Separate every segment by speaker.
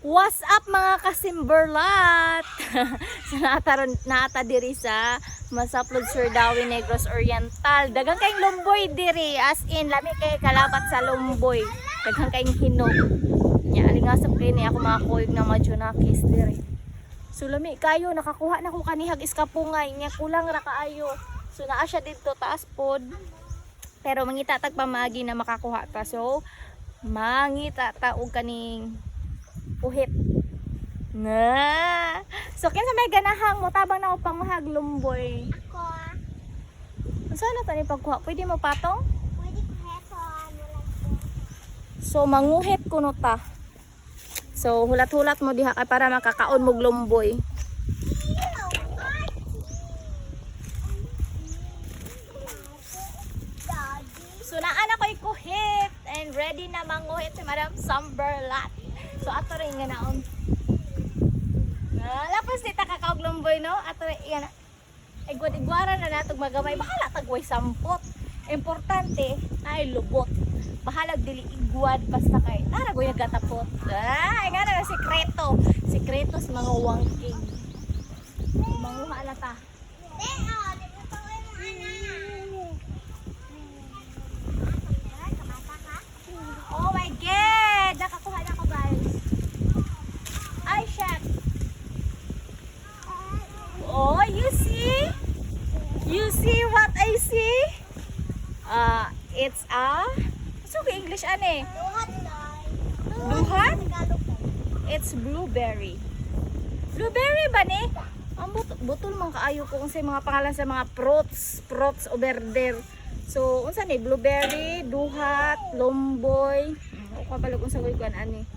Speaker 1: What's up mga kasimberlat? So naata diri sa Masaplod Surdawi Negros Oriental. Daghang kayong lumboy diri, as in lami kay kalapat sa lumboy. Daghang kayong hinog. Nya alingasap kay ni ako mga kuyog na Majunakis diri. So lami kayo nakakuha na ko kanihag iskapungay nya kulang ra kaayo. So naa siya didto taas pod. Pero mangita tag pamagi na makakuha ta. So mangita ta og kaning uhit na. So kinsa may ganahang mo tabang na ko panguhag lumboy.
Speaker 2: Ako.
Speaker 1: Saan na tani pagkuha? Pwede mo patong?
Speaker 2: Pwede ko heto. Ano lang po.
Speaker 1: So manguhit kuno ta. So hulat-hulat mo diha kay para makakaon mo lumboy. So naan ako ikuhit and ready na manguhit si Madam Samberlat. So ato rin nga naon. Lapos dita kakaog lumboy no? Ato rin yan. Igwad-igwara na natog magamay. Bahala tagway sampot. Importante ay lubot. Bahalag dili igwad basta kay naragoy nagatapot. Ay nga na sikreto. Sikreto sa mga wangking. Manguha na ta. Oh my god! Nakakuha na ko guys. Ay shit. Oh, you see? You see what I see? It's a so English ane. Duhat? It's blueberry. Blueberry ba ni? Ang butol man kaayo ko unsay mga pangalan sa mga fruits over there. So unsa ni blueberry, duhat, lomboy. O ka pala kung sa kuan ani.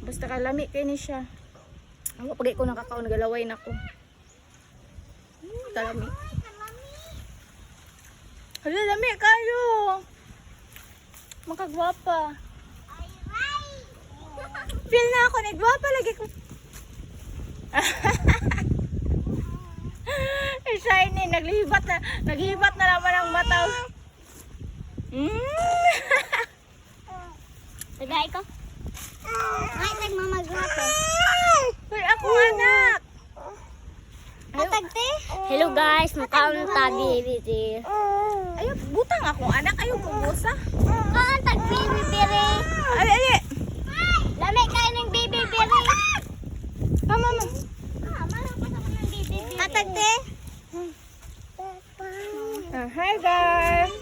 Speaker 1: Basta kalami kay ni siya. Ang pagay ko nakakaon nagalaway na ko. Kalami. Hala, lami kayo. Makagwapa. Feel na ako, nagwapa lagi ko. Shiny, naghibat na naman ang mata.
Speaker 2: Tagay ko. Ay, nagmamagwapo.
Speaker 1: Uy, ako anak.
Speaker 2: Atagte?
Speaker 1: Hello guys, mukhaon tabi biti. Ayo, butang ako anak, ayo bubusa.
Speaker 2: Tag baby berry.
Speaker 1: Ali, ali.
Speaker 2: Lami kayo ng baby berry.
Speaker 1: Mama, mama.
Speaker 2: Atagte?
Speaker 1: Hi guys.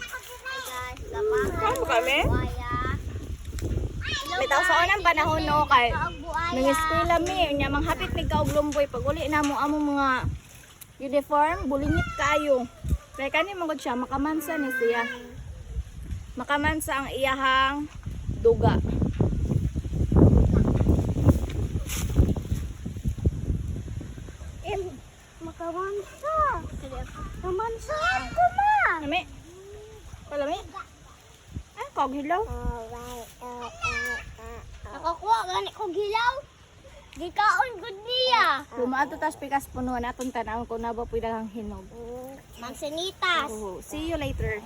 Speaker 2: Ano
Speaker 1: kami? Bitaw sa unang panahon no kay nangiskwela mi nya manghapit mi ka og lumboy pag uli na mo among mga uniform bulingit kayo. Kay kani mangod siya makamansa ni siya. Makamansa ang iyahang duga.
Speaker 2: Makamansa. Kamansa ko ma.
Speaker 1: Nami. Palami. Ay, kog hilaw.
Speaker 2: Nakakuha gani ko gilaw. Gikaon gud niya.
Speaker 1: Lumaato tas pikas puno na aton tanawon ko na ba pwede kang hinog.
Speaker 2: Magsinitas.
Speaker 1: Oh, see you later.